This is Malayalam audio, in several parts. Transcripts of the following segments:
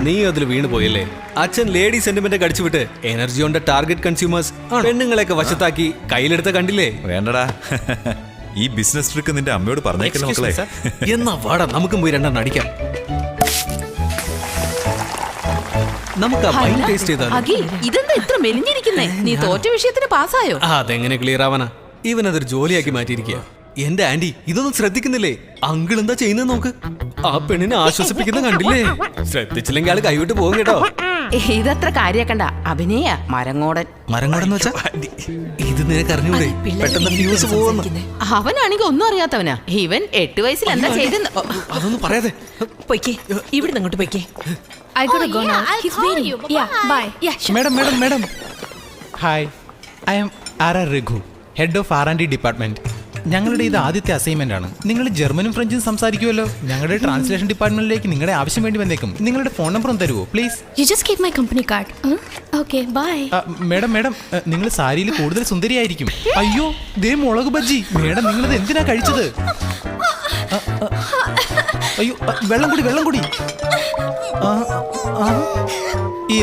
നീ അതിൽ വീണ് പോയല്ലേ? അച്ഛൻ ലേഡി സെന്റിമെന്റ് അടിച്ചു വിട്ട് എനർജി കൊണ്ട് ടാർഗറ്റ് കൺസ്യൂമേഴ്സ് പെണ്ണുങ്ങളെയൊക്കെ വശത്താക്കി കയ്യിലെടുത്ത കണ്ടില്ലേ? വേണ്ടടാ, ഈ ബിസിനസ് ട്രിക്ക് നിന്റെ അമ്മയോട് പറഞ്ഞേക്കല്ലോ മക്കളെ. എന്നാ വാടാ, നമുക്കും പോയി രണ്ടെണ്ണം അടിക്കാം. നമുക്ക് ആ വൈൻ ടേസ്റ്റ് ചെയ്താലോ? ഇതെന്താ ഇത്ര മെലിഞ്ഞിരിക്കുന്നേ? നീ തോറ്റ വിഷയത്തിന് പാസ്സായോ? അതെങ്ങനെ ക്ലിയർ ആവാനാ? ഇവൻ അതൊരു ജോലിയാക്കി മാറ്റിയിരിക്കുക. എന്റെ ആന്റി ഇതൊന്നും ശ്രദ്ധിക്കുന്നില്ലേ? അങ്കിൾ എന്താ ചെയ്യുന്നത് നോക്ക്. ആ പെണ്ണിനെ ആശ്വസിപ്പിക്കുന്ന കണ്ടില്ലേ? ശ്രദ്ധിച്ചില്ലെങ്കിൽ ആള് കൈവിട്ട് പോകും കേട്ടോ. ഇതത്ര കാര്യാക്കണ്ട, അഭിനയ മരങ്ങോടൻ. മരങ്ങോടെന്ന് വെച്ചാ ഇത് നിനക്ക് അറിഞ്ഞൂടെ? പെട്ടെന്ന് ഫ്യൂസ് പോകുന്നു. അവനാണെങ്കിൽ ഒന്നും അറിയാത്തവനാ. ഇവൻ 8 വയസ്സിൽ എന്താ ചെയ്തെന്ന് അതൊന്നും പറയാതെ പൊയ്ക്കേ, ഇവിടെ അങ്ങോട്ട് പൊയ്ക്കേ. Madam. Hi, I am R.R. Raghu, Head of R&D Department. ഞങ്ങളുടെ ഇത് ആദ്യത്തെ അസൈൻമെന്റ് ആണ്. നിങ്ങൾ ജർമ്മനും ഫ്രഞ്ചും സംസാരിക്കുമല്ലോ. ഞങ്ങളുടെ ട്രാൻസ്ലേഷൻ ഡിപ്പാർട്ട്മെന്റിലേക്ക് നിങ്ങളുടെ ആവശ്യം വേണ്ടി വന്നേക്കും. നിങ്ങളുടെ ഫോൺ നമ്പർ ഒന്ന് തരുമോ please? You just keep my company card. Okay, bye. Madam നിങ്ങൾ സാരിയിൽ കൂടുതൽ സുന്ദരിയായിരിക്കും. അയ്യോ, ദേ മുളക് ബജ്ജി. മേഡം നിങ്ങളിത് എന്തിനാ കഴിച്ചത്? അയ്യോ, വെള്ളം കുടി.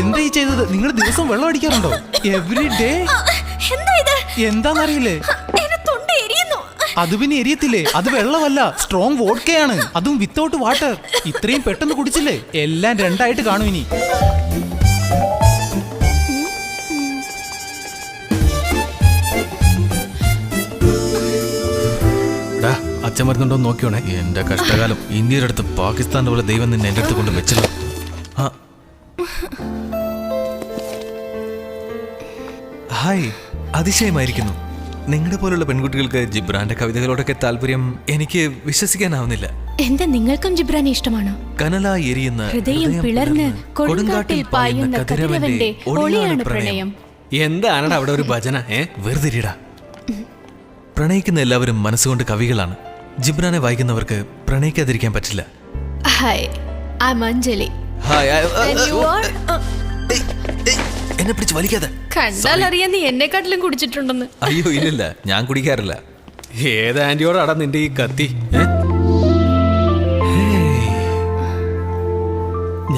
എന്താ ഈ ചെയ്തത്? നിങ്ങൾ ദിവസം വെള്ളം അടിക്കാറുണ്ടോ? Every day? എന്താന്നറിയില്ലേ? അത് പിന്നെ എരിയത്തില്ലേ? അത് വെള്ളമല്ല, സ്ട്രോങ് വോഡ്കയാണ്. അതും വിത്തൗട്ട് വാട്ടർ. ഇത്രയും പെട്ടെന്ന് കുടിച്ചില്ലേ? എല്ലാം രണ്ടായിട്ട് കാണും ഇനി. അച്ഛൻ വരുന്നുണ്ടോ നോക്കിയോണേ. എന്റെ കഷ്ടകാലം. ഇന്ത്യയുടെ അടുത്ത് പാകിസ്ഥാന്റെ പോലെ ദൈവം നിന്നെ എന്റെ അടുത്ത് കൊണ്ട് വെച്ചല്ലോ. ഹായ്, അതിശയമായിരിക്കുന്നു. നിങ്ങളുടെ പോലുള്ള പെൺകുട്ടികൾക്ക് ജിബ്രാന്റെ കവിതകളോടൊക്കെ താല്പര്യം എനിക്ക് വിശ്വസിക്കാനാവുന്നില്ല. എന്താ നിങ്ങൾക്കും ജിബ്രാനെ ഇഷ്ടമാണോ? കനലായി എരിയുന്ന ഹൃദയം പിളർന്ന് കൊടുങ്കാട്ടിൽ പായുന്ന കതിരവന്റെ ഒളിയാണ് പ്രണയം. എന്താണ് അവിടെ ഒരു ഭജന? വെറുതെ പ്രണയിക്കുന്ന എല്ലാവരും മനസ്സുകൊണ്ട് കവികളാണ്. ജിബ്രാനെ വായിക്കുന്നവർക്ക് പ്രണയിക്കാതിരിക്കാൻ പറ്റില്ല. Hi, I am Anjali. എന്നെ പിടിച്ച് വലിക്കാതെ. കണ്ടാലറിയാൻ നീ എന്നെക്കാട്ടിലും കുടിച്ചിട്ടുണ്ടെന്ന്. അയ്യോ ഇല്ലില്ല, ഞാൻ കുടിക്കാറില്ല. ഏത് ആന്റിയോടാടാ നിന്റെ ഈ കത്തി?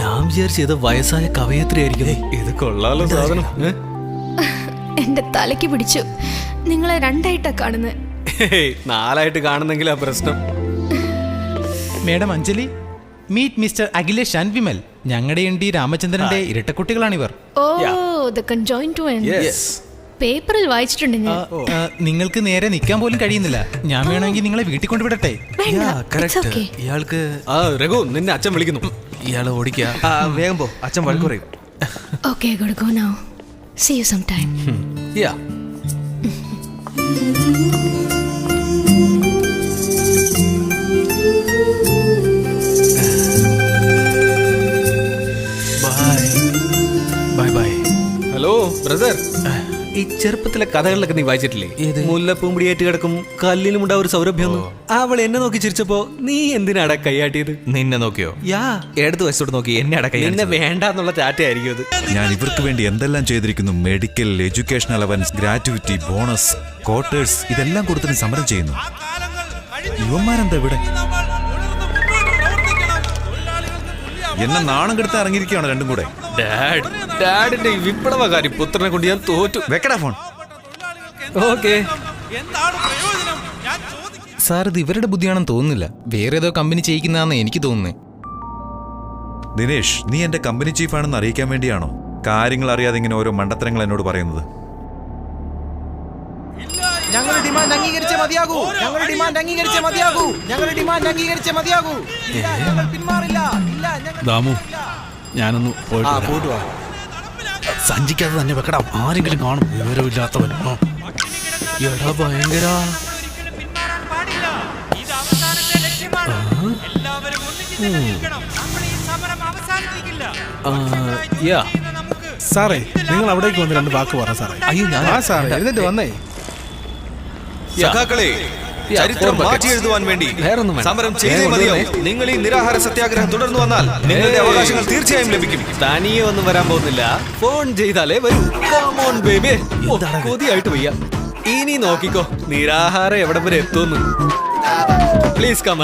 ഞാൻ വിചാരിച്ചത് വയസ്സായ കവയത്രി ആയിരിക്കും. ഇത് കൊള്ളാലോ സാധനം. എന്റെ തലയ്ക്ക് പിടിച്ചു. നിങ്ങളെ രണ്ടായിട്ടാ കാണുന്നത്. നാലായിട്ട് കാണുന്നെങ്കിലാ പ്രശ്നം. Madam Anjali, meet mister Akhilesh and Vimal. ഞങ്ങളുടെ എൻ ഡി രാമചന്ദ്രന്റെ ഇരട്ടക്കുട്ടികളാണിവർ. പേപ്പറിൽ വായിച്ചിട്ടുണ്ട് ഞാൻ. നിങ്ങൾക്ക് നേരെ നിൽക്കാൻ പോലും കഴിയുന്നില്ല. ഞാൻ വേണമെങ്കിൽ നിങ്ങളെ വീട്ടിൽ കൊണ്ടുവിടട്ടെ? ഇയാൾക്ക് രഘു, നിന്നെ അച്ഛൻ വിളിക്കുന്നു. ഇയാളെ ഓടിക്കാ. വേഗം പോ, അച്ഛൻ വഴക്ക് പറയും. Okay, gotta go now. See you sometime. Yeah. Bye. Hello brother, ഈ ചെറുപ്പത്തിലെ കഥകളിലൊക്കെ നീ വായിച്ചിട്ടില്ലേ? മുല്ലപ്പൂമ്പിടിയേറ്റ് കിടക്കും കല്ലിലും ഉണ്ടാവും ഒരു സൗരഭ്യം. അവൾ എന്നെ നോക്കി ചിരിച്ചപ്പോ നീ എന്തിനാടാ കൈയാട്ടിയത്? നിന്നെ നോക്കിയോ? എടുത്ത് വശത്തോട്ട് നോക്കി എന്നെ അടക്കം. എന്നെ വേണ്ടെന്നുള്ള ടാറ്റയായിരിക്കും അത്. ഞാൻ ഇവർക്ക് വേണ്ടി എന്തെല്ലാം ചെയ്തിരിക്കുന്നു. Medical, education allowance, gratuity, bonus, quarters, ഇതെല്ലാം കൊടുത്തിട്ട് സമരം ചെയ്യുന്നു. യുവന്മാരെന്താ ഇവിടെ? എന്നെ നാണം കെടുത്ത് ഇറങ്ങിയിരിക്കുകയാണ് രണ്ടും കൂടെ. ഡാഡിന്റെ ഈ വിപ്ലവകാരി പുത്രനെ കൊണ്ട് ഞാൻ തോറ്റു. വെക്കടാ ഫോൺ. ഓക്കെ സാർ, ഇത് ഇവരുടെ ബുദ്ധിയാണെന്ന് തോന്നുന്നില്ല. വേറെ ഏതോ കമ്പനി ചെയ്യിക്കുന്നതാണെന്ന് എനിക്ക് തോന്നുന്നത്. ദിനേഷ്, നീ എന്റെ കമ്പനി ചീഫാണെന്ന് അറിയിക്കാൻ വേണ്ടിയാണോ കാര്യങ്ങൾ അറിയാതെ ഇങ്ങനെ ഓരോ മണ്ടത്തരങ്ങൾ എന്നോട് പറയുന്നത്? ഞങ്ങളുടെ ഡിമാൻഡ് അംഗീകരിച്ചേ മതിയാകൂ. ദാമു, ഞാനൊന്ന് പോയിട്ട് വാ. സഞ്ചിക്കാതെ തന്നെ വെക്കടാ, ആരെങ്കിലും കാണും. വിവരമില്ലാത്തവൻ. എടാ ഭയങ്കര. സാറേ, നിങ്ങൾ അവിടേക്ക് വന്ന് 2 വാക്ക് പറ സാറേ. അയ്യോ ഞാൻ സാറേ എന്നിട്ട് വന്നേ. ചരിത്രം മാറ്റി എഴുതുവാൻ വേണ്ടി സമരം ചെയ്തേ മതിയാവും. നിങ്ങൾ ഈ നിരാഹാര സത്യാഗ്രഹം തുടർന്നു വന്നാൽ നിങ്ങളുടെ അവകാശങ്ങൾ തീർച്ചയായും ലഭിക്കും. തനിയെ ഒന്നും വരാൻ പോകുന്നില്ല, ഫോൺ ചെയ്താലേ വരൂ. കൊതിയായിട്ട് വയ്യ. ഇനി നോക്കിക്കോ നിരാഹാരം എവിടെ വരെ എത്തുന്നു. Please come.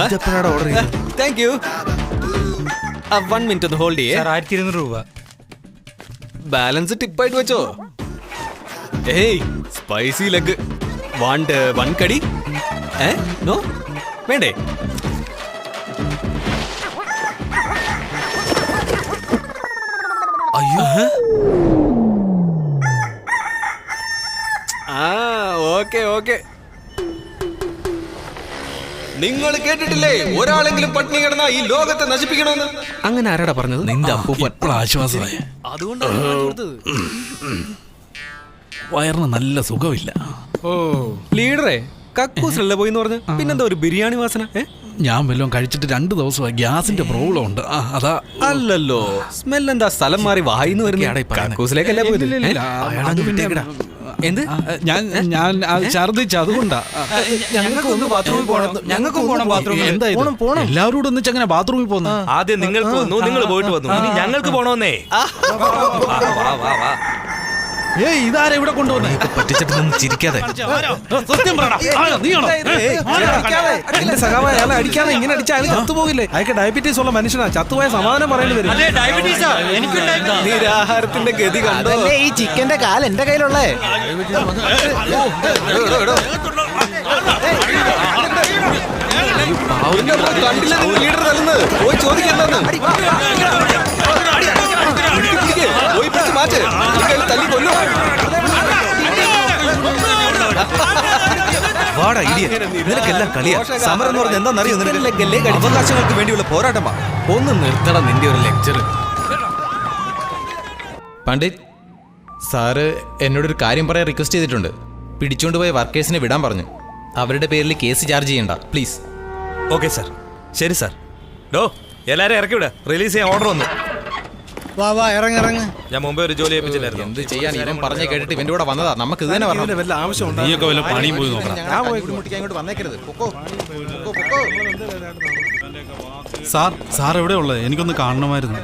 Thank you. 1 minute ഒന്ന് ഹോൾഡ് ചെയ്യേ. 1200 രൂപ. ബാലൻസ് ടിപ്പായിട്ട് വെച്ചോ. ഏയ് സ്പൈസി ലെഗ് വാണ്ട് 1 കടി. നോ വേണ്ടേ? അയ്യോ, ഓക്കെ ഓക്കെ. നിങ്ങൾ കേട്ടിട്ടില്ലേ ഒരാളെങ്കിലും പട്ടിണി കിടന്ന ഈ ലോകത്തെ നശിപ്പിക്കണമെന്ന്? അങ്ങനെ ആരാടാ പറഞ്ഞത്? നിന്റെ അപ്പൂപ്പൻ. ഇപ്പോൾ ആശ്വാസമായി. അതുകൊണ്ടാണ് കൊടുത്തത്. വയറിന് നല്ല സുഖമില്ല. ഓ ലീഡറെ കക്കൂസിലല്ല പോയിന്ന് പറഞ്ഞു. പിന്നെന്താ ഒരു ബിരിയാണി വാസന? ഞാൻ വല്ലതും കഴിച്ചിട്ട് 2 ദിവസമായി. ഗ്യാസിന്റെ പ്രോബ്ലം ഉണ്ട്. അതാ. അല്ലല്ലോ, സ്മെൽ എന്താ സ്ഥലം മാറി വായിന്ന് വരുന്ന? കക്കൂസിലേക്കല്ലേ പോയത്? എന്ത്? ഞാൻ ഛർദിച്ചു, അതുകൊണ്ടാ. എന്താ ഇത്? എല്ലാവരോടും ഒന്നിച്ച് അങ്ങനെ ബാത്റൂമിൽ പോകുന്നു. ആദ്യം നിങ്ങൾക്ക് വന്നു, നിങ്ങൾ പോയിട്ട് വന്നു, ഇനി ഞങ്ങൾക്ക് പോണോന്നേ. ഏയ് ഇതാരാ ഇവിടെ കൊണ്ടുവന്നേ? പറ്റിച്ചിട്ടൊന്നും ചിരിക്കാതെ. സത്യം പറയടാ. നീയാണോ? എന്റെ സഖാവ് അയാളെ അടിക്കാതെ ഇങ്ങനെ അടിച്ചാൽ അയാൾ ചത്തുപോകില്ലേ? അയാൾക്ക് ഡയബറ്റീസ് ഉള്ള മനുഷ്യനാ. ചത്തുപോയ സമാധാനം പറയേണ്ടി വരും. നിരാഹാരത്തിന്റെ ഗതി കണ്ടോ? ഈ ചിക്കന്റെ കാൽ എന്റെ കയ്യിലുള്ളേ. കണ്ടില്ല നിങ്ങൾ ലീഡർ തല്ലുന്നത്? പോയി ചോദിക്കെന്താന്ന്. പോയി പിടിച്ച് മാറ്റ്. തല്ലി കൊല്ലു. വാടാ ഇടിയ, നിനക്കെല്ലാം കളിയാ. സമരം എന്ന് പറഞ്ഞാൽ എന്താണെന്നറിയോ? നിനക്ക് അവകാശങ്ങൾക്ക് വേണ്ടിയുള്ള പോരാട്ടമാ. ഒന്ന് നിർത്തണം നിന്റെ ഒരു ലെക്ചർ. പണ്ഡിറ്റ് സാറ് എന്നോടൊരു കാര്യം പറയാൻ റിക്വസ്റ്റ് ചെയ്തിട്ടുണ്ട്. പിടിച്ചുകൊണ്ട് പോയ വർക്കേഴ്സിനെ വിടാൻ പറഞ്ഞു. അവരുടെ പേരിൽ കേസ് ചാർജ് ചെയ്യണ്ട പ്ലീസ്. ഓക്കെ സാർ, ശരി സാർ. ഡോ എല്ലാരും ഇറക്കി വിട. റിലീസ് ചെയ്യാൻ ഓർഡർ വന്നു. വാ വാ, ഇറങ്ങ്. ഞാൻ മുമ്പേ ഒരു ജോലി ഏൽപ്പിച്ചില്ലായിരുന്നു. എന്ത് ചെയ്യാൻ? ഇവൻ പറഞ്ഞേ കേട്ടിട്ട് ഇവന്റെ കൂടെ വന്നതാ. നമുക്ക് ഇത് തന്നെ പറഞ്ഞു. വല്ല ആവശ്യമുണ്ടോ? നീയൊക്കെ വല്ല പണിയും പോയി നോക്കണം. ഇങ്ങോട്ട് വന്നേക്കരുത്. പൊക്കോ, പൊക്കോ, പൊക്കോ. സാർ എവിടെ ഉള്ളത്? എനിക്കൊന്ന് കാണണമായിരുന്നു.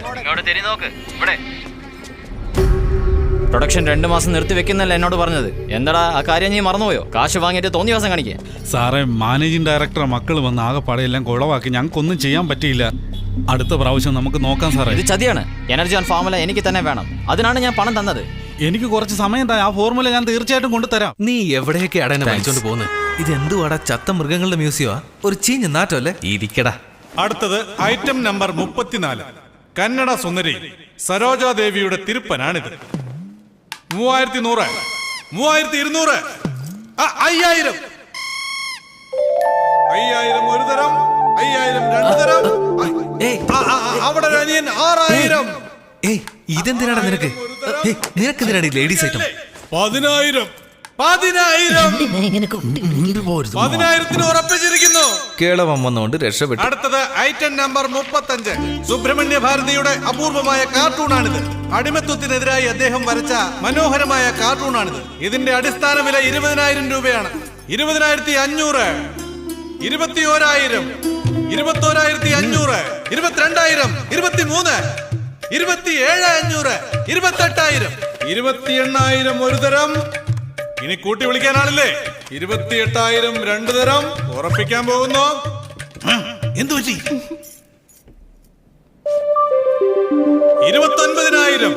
പ്രൊഡക്ഷൻ 2 മാസം നിർത്തി വെക്കുന്നല്ല എന്നോട് പറഞ്ഞത്. എന്താടാ ആ കാര്യം നീ മറന്നുപോയോ? കാശ് വാങ്ങിയിട്ട് തോന്നിയ ദിവസം കാണിക്കേ. സാറേ, മാനേജിംഗ് ഡയറക്ടറെ മക്കൾ വന്ന് ആകെപ്പാടെ എല്ലാം കുളവാക്കി. ഞങ്ങൾക്കൊന്നും ചെയ്യാൻ പറ്റിയില്ല. അടുത്ത പ്രാവശ്യം നമുക്ക് നോക്കാം സാറേ. ഇത് ചതിയാണ്. എനർജി ഓൺ ഫോർമുല എനിക്ക് തന്നെ വേണം. അതിനാണ് ഞാൻ പണം തന്നത്. എനിക്ക് കുറച്ച് സമയം താ. ആ ഫോർമുല ഞാൻ തീർച്ചയായിട്ടും കൊണ്ടുതരാം. നീ എവിടെയൊക്കെ അടനെ വാങ്ങിച്ചോണ്ട് പോകുന്നത്? ഇത് എന്തുവാടാ? ചത്ത മൃഗങ്ങളുടെ മ്യൂസിയമാ? ഒരു ചീഞ്ഞ നാറ്റമല്ലേ? ഇരിക്കടാ. അടുത്തത് ഐറ്റം നമ്പർ 34. കന്നഡ സുന്ദരി സരോജാദേവിയുടെ തിരുപ്പനാണിത്. 3100, 3200, 5000. 5000 ഒരു തരം, 5000 രണ്ട് തരം. അവിടെ ഒരു അനിയൻ 6000. ഏയ് ഇതെന്തിനാടാ നിനക്ക്? നിനക്കെന്തിനാണ് ഈ ലേഡീസ് ഐറ്റം? 10000, 10000ത്തിന് ഉറപ്പിച്ചിരിക്കുന്നു. കേളവം വന്നുകൊണ്ട് രക്ഷപ്പെട്ടു. അടുത്തത് ഐറ്റം നമ്പർ 35. സുബ്രഹ്മണ്യ ഭാരതിയുടെ അപൂർവമായ കാർട്ടൂണാണിത്. അടിമത്വത്തിനെതിരായി അദ്ദേഹം വരച്ച മനോഹരമായ കാർട്ടൂണാണിത്. ഇതിന്റെ അടിസ്ഥാന വില 20000 രൂപയാണ്. 20500, 21000, 21500, 22000, 23, 27500, 28000, 28000 ഒരു തരം. ഇനി കൂട്ടി വിളിക്കാനാണല്ലേ? 28000 രണ്ടു തരം. ഉറപ്പിക്കാൻ പോകുന്നു. എന്തു പറ്റി? 29000.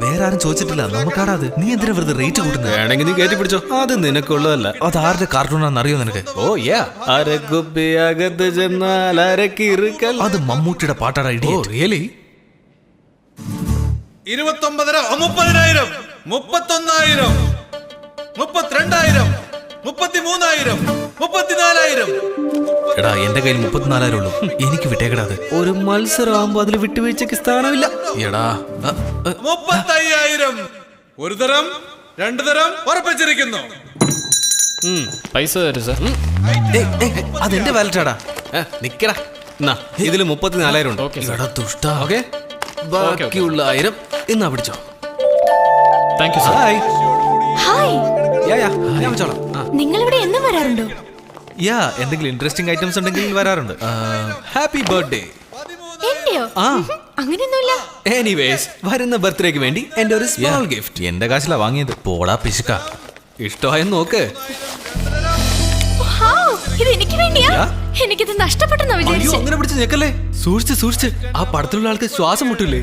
വേറെ ആരും ചോദിച്ചിട്ടില്ല. നമുക്കാടാ അത്. നീ എന്തിനാ വെറുതെ റേറ്റ് കൂട്ടുന്നത്? വേണമെങ്കിൽ നീ കയറ്റി പിടിച്ചോ. അത് നിനക്കുള്ളതല്ല. അത് ആരുടെ കാർട്ടൂണാന്ന് അറിയോ നിനക്ക്? ഓ യാ, അരകുപ്പിയകത്ത് ചെന്നാൽ അരക്കിറുക്കൽ. അത് മമ്മൂട്ടിയുടെ പാട്ടാടാ. Oh really? 29, 30000, 31000, 32000, 33000, 34000. എടാ എന്റെ കയ്യിൽ 34000 ഉള്ളൂ. എനിക്ക് വിട്ടേക്കടാ അത്. ഒരു മത്സരമാകുമ്പോ അതിൽ വിട്ടുവീഴ്ചക്ക് സ്ഥാനമില്ല. എടാ 35000 ഒരു തരം, രണ്ടു തരം. ഉറപ്പിച്ചിരിക്കുന്നു. പൈസ തരും സാർ. അതെന്റെ വാലറ്റാടാ. നിക്കടാ. ഇതില് 34000 ഉണ്ട്. എടാ ദുഷ്ടാ. ഓക്കെ, ബാക്കിയുള്ള 1000 എന്നാ പിടിച്ചോ. Thank you sir. ഹായ്, ഞാൻ വെച്ചോളാം. നിങ്ങൾ ഇവിടെ എന്നും വരാറുണ്ടോ? യാ, എന്തെങ്കിലും ഇൻട്രസ്റ്റിംഗ് ഐറ്റംസ് ഉണ്ടെങ്കിൽ വരാറുണ്ട്. Happy birthday. എന്റെയോ? അങ്ങനെയൊന്നുമില്ല. എനിവേസ്, വരുന്ന ബർത്ത്ഡേക്ക് വേണ്ടി എന്റെ ഒരു സ്മോൾ ഗിഫ്റ്റ്. എന്റെ കാശിലാ വാങ്ങിയത്. പോടാ പിശുക്ക. ഇഷ്ടമായെന്ന് നോക്ക്. ഹാ, ഇത് എനിക്ക് വേണ്ടിയാ? യാ. എനിക്കിത് നഷ്ടപ്പെട്ടെന്നാ അയ്യോ വിചാരിച്ചു. അങ്ങനെ പിടിച്ച് ഞെക്കല്ലേ. സൂക്ഷിച്ച് ആ പടത്തിലുള്ള ആൾക്ക് ശ്വാസം മുട്ടില്ലേ.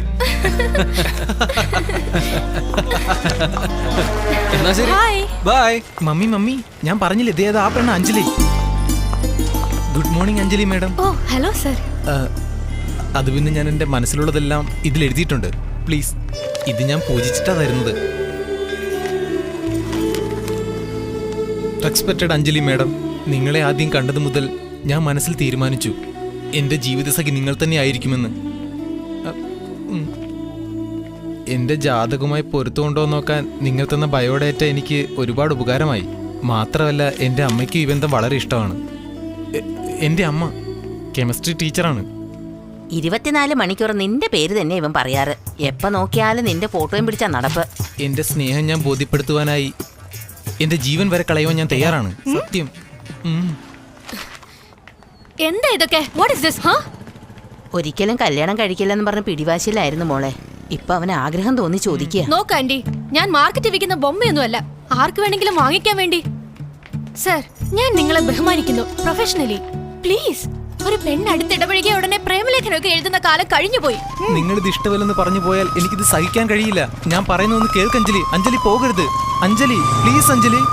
എന്നാ ശരി, Bye. ബൈ. മമ്മി ഞാൻ പറഞ്ഞില്ലേ ഇതേതാ ആ പെണ്ണ Anjali. Good morning Anjali madam. Oh hello sir. അത് പിന്നെ ഞാൻ എൻ്റെ മനസ്സിലുള്ളതെല്ലാം ഇതിൽ എഴുതിയിട്ടുണ്ട്. പ്ലീസ്, ഇത് ഞാൻ പൂജിച്ചിട്ടാ തരുന്നത്. റെസ്പെക്റ്റഡ് അഞ്ജലി മാഡം, നിങ്ങളെ ആദ്യം കണ്ടത് മുതൽ ഞാൻ മനസ്സിൽ തീരുമാനിച്ചു എൻ്റെ ജീവിതസഖി നിങ്ങൾ തന്നെ ആയിരിക്കുമെന്ന്. എൻ്റെ ജാതകവുമായി പൊരുത്തമുണ്ടോ നോക്കാൻ നിങ്ങൾ തന്ന ബയോഡേറ്റ എനിക്ക് ഒരുപാട് ഉപകാരമായി. മാത്രമല്ല എൻ്റെ അമ്മയ്ക്കും ഈ ബന്ധം വളരെ ഇഷ്ടമാണ്. എൻ്റെ അമ്മ കെമിസ്ട്രി ടീച്ചറാണ്. 24 മണിക്കൂർ നിന്റെ പേര് തന്നെ ഇവൻ പറയാറ്. എപ്പോ നോക്കിയാലും നിന്റെ ഫോട്ടോയും പിടിച്ചാ നടപ്പ്. എൻ്റെ സ്നേഹം ഞാൻ ബോധ്യപ്പെടുത്തുവാനായി എൻ്റെ ജീവൻ വരെ കളയുവാൻ ഞാൻ തയ്യാറാണ്. സത്യം. എന്താ ഇതൊക്കെ? What is this? ഒരിക്കലും കല്യാണം കഴിക്കില്ലെന്ന് പറഞ്ഞ് പിടിവാശിയിലായിരുന്നു മോളെ. ഇപ്പൊ അവന് ആഗ്രഹം തോന്നി ചോദിക്കുക. നോക്ക് ആന്റി, ഞാൻ മാർക്കറ്റ് വിൽക്കുന്ന ബൊമ്മയൊന്നുമല്ല. ആർക്ക് വേണമെങ്കിലും വാങ്ങിക്കാൻ വേണ്ടി. സർ, ഞാൻ നിങ്ങളെ ബഹുമാനിക്കുന്നു പ്രൊഫഷണലി. പ്ലീസ്, ഒരു പെണ്ണ് അടുത്തിടപഴകിയ ഉടനെ പ്രേമലേഖനമൊക്കെ എഴുതുന്ന കാലം കഴിഞ്ഞുപോയി. നിങ്ങളിത് ഇഷ്ടമല്ലെന്ന് പറഞ്ഞു പോയാൽ എനിക്കിത് സഹിക്കാൻ കഴിയില്ല. ഞാൻ പറയുന്നൊന്ന് കേൾക്ക് അഞ്ജലി. അഞ്ജലി പോകരുത്. അഞ്ജലി പ്ലീസ്. അഞ്ജലി,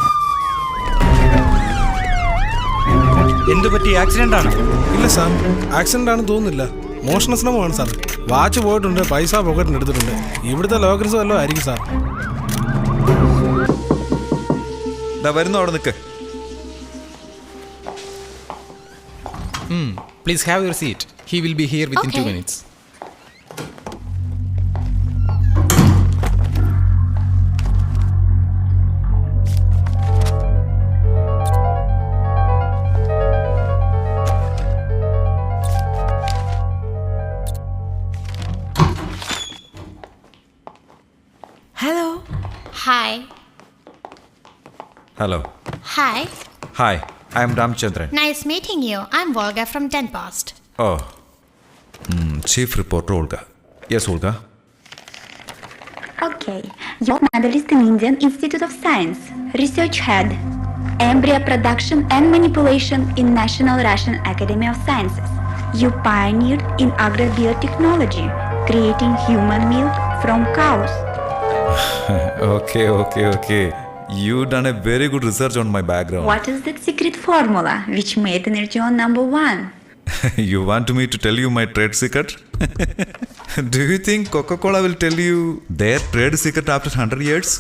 എന്ത് പറ്റി? ആക്സിഡന്റ് ആണ്? ഇല്ല സാർ, ആക്സിഡന്റ് ആണെന്ന് തോന്നുന്നില്ല. മോഷണ ശ്രമമാണ് സാർ. വാച്ച് പോയിട്ടുണ്ട്, പൈസ പോക്കറ്റിന് എടുത്തിട്ടുണ്ട്. ഇവിടുത്തെ ലോക്കൽസ് വല്ലതും ആയിരിക്കും സാർ. വരുന്നു, അവിടെ നിൽക്ക്. Please have your seat. He will be here within 2 minutes. Hello. Hi. Hello. Hi. Hi, I am Ramachandran. Nice meeting you. I'm Volga from Denpast. ഓ, chief reporter Olga. Yes Olga. Okay, you're medalist in Indian Institute of Science, research head, embryo production and manipulation in National Russian Academy of Sciences. You pioneered in agrobiotechnology, creating human milk from cows. Okay. You done a very good research on my background. What is that secret formula which made Energeon #1? You want me to tell you my trade secret? Do you think Coca-Cola will tell you their trade secret after 100 years?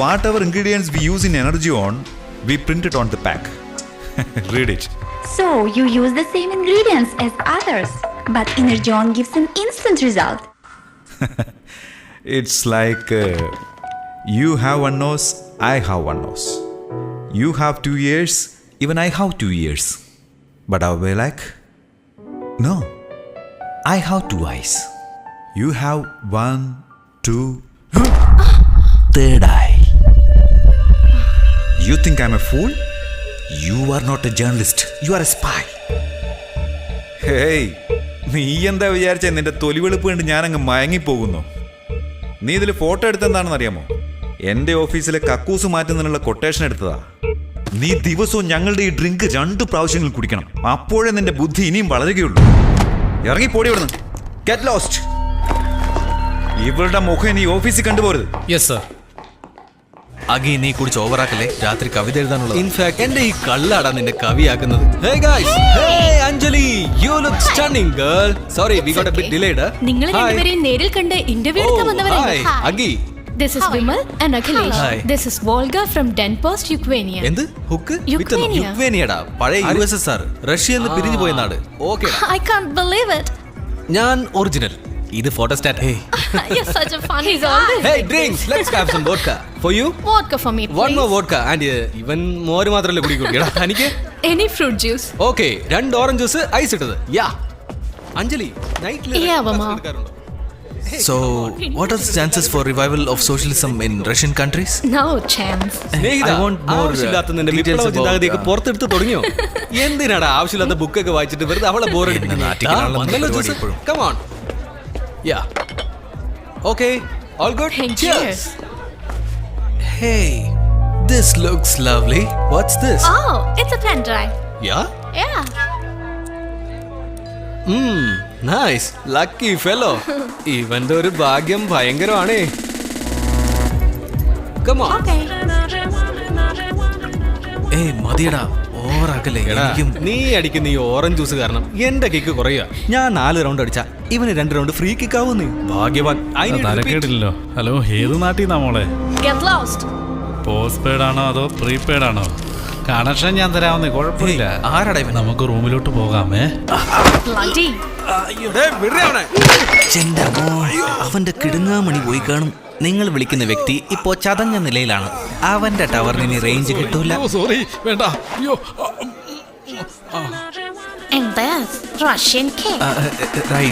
Whatever ingredients we use in Energeon, we print it on the pack. Read it. So you use the same ingredients as others, but Energeon gives an instant result. It's like you have one nose, I have one nose. You have 2 ears, even I have 2 ears. But are we like? No, I have 2 eyes. You have 1, 2, third eye. You think I'm a fool? You are not a journalist. You are a spy. Hey, നീ എന്താ വിചാരിച്ച നിന്റെ തൊലിവെളുപ്പ് കണ്ട് ഞാനങ്ങ് മയങ്ങിപ്പോകുന്നു? നീ ഇതിൽ ഫോട്ടോ എടുത്തെന്താണെന്ന് അറിയാമോ? എൻ്റെ ഓഫീസിലെ കക്കൂസ് മാറ്റുന്നതിനുള്ള കൊട്ടേഷൻ എടുത്തതാ. നീ ദിവസവും ഞങ്ങളുടെ ഈ ഡ്രിങ്ക് 2 പ്രാവശ്യങ്ങൾ കുടിക്കണം. അപ്പോഴേ നിന്റെ ബുദ്ധി ഇനിയും വളരുകയുള്ളൂ. ഇറങ്ങിപ്പോടി ഇവിടുന്ന്. Get lost. ഇവളുടെ മുഖം നീ ഓഫീസിൽ കണ്ടുപോരുത്. Yes sir. അഗി, നീ കുടിച്ച് ഓവറാക്കല്ലേ. രാത്രി കവിത എഴുതാനുള്ളത്. ഇൻഫാക്ട് എന്റെ ഈ കള്ളാടാ നിന്റെ കവിയാക്കുന്നത്. Hey guys, hey Anjali, you look stunning girl. Sorry, we got a bit delayed. നിങ്ങൾ രണ്ടുപേരെയും നേരിൽ കണ്ട് ഇന്റർവ്യൂ എടുക്കാൻ വന്നവരല്ലേ? Hi, Agi. This is Vimal and Akhilesh. Hi. This is Volga from Denpast, Ukraine. എന്ത് ഹുക്ക്? Ukraine. യുക്രേനിയടാ. പഴയ USSR, റഷ്യ എന്ന് പിരിഞ്ഞു പോയ നാട്. Okay. I can't believe it. ഞാൻ ഒറിജിനൽ. ഇത് photostat. Hey. You're such a funny guy. Hey, drinks. Let's have some vodka. For you? Vodka for me, please. One more vodka. And ഇവൻ മോര് മാത്രമല്ലേ കുടിക്കുള്ളൂ. എനിക്ക് Any fruit juice. Okay, 2 orange juice ice ഇട്ടത്. യാ. അഞ്ജലി, നൈറ്റിൽ Yeah, Vama. So, what are the chances for revival of socialism in Russian countries? No chance. I want more details about പുറത്തെടുത്ത് തുടങ്ങിയോ? എന്തിനാടാ ആവശ്യമില്ലാത്ത ബുക്കൊക്കെ വായിച്ചിട്ട് വെറുതെ അവളെ ബോറടിപ്പിക്കുന്നത്? Come on. Yeah. Okay. All good? Cheers. Hey, this looks lovely. What's this? Oh, it's a pen drive. Yeah Yeah. Nice lucky fellow. ഇവന്റെ ഒരു ഭാഗ്യം ഭയങ്കരമാണേ. Come on. Okay. ഏയ് മതിയടാ, ഓവറാക്കല്ലേ. നീ അടിക്കുന്ന ഈ ഓറഞ്ച് ജ്യൂസ് കാരണം എന്റെ കിക്ക് കുറയുക. ഞാൻ 4 റൗണ്ട് അടിച്ച ഇവന് 2 റൗണ്ട് ഫ്രീ കിക്ക് ആവുന്നേ. ഭാഗ്യവാൻ. തരക്കേടില്ലല്ലോ. ഹലോ, ഏത് നാട്ടിൽ നിന്നാ മോളെ? Get lost. പോസ്റ്റ് പെയ്ഡ് ആണോ അതോ പ്രീപെയ്ഡ് ആണോ? കണക്ഷൻ ഞാൻ തരാവുന്നേ, കുഴപ്പമില്ല. ആരാടാ ഇവൻ? നമുക്ക് റൂമിലോട്ട് പോകാമേ. Bloody. അവന്റെ കിടുങ്ങാമണി പോയി കാണും. നിങ്ങൾ വിളിക്കുന്ന വ്യക്തി ഇപ്പോ ചതഞ്ഞ നിലയിലാണ്. അവന്റെ ടവറിന് ഇനി റേഞ്ച് കിട്ടൂല. സോറി, വേണ്ട. അയ്യോ. And that's Russian cake. Right.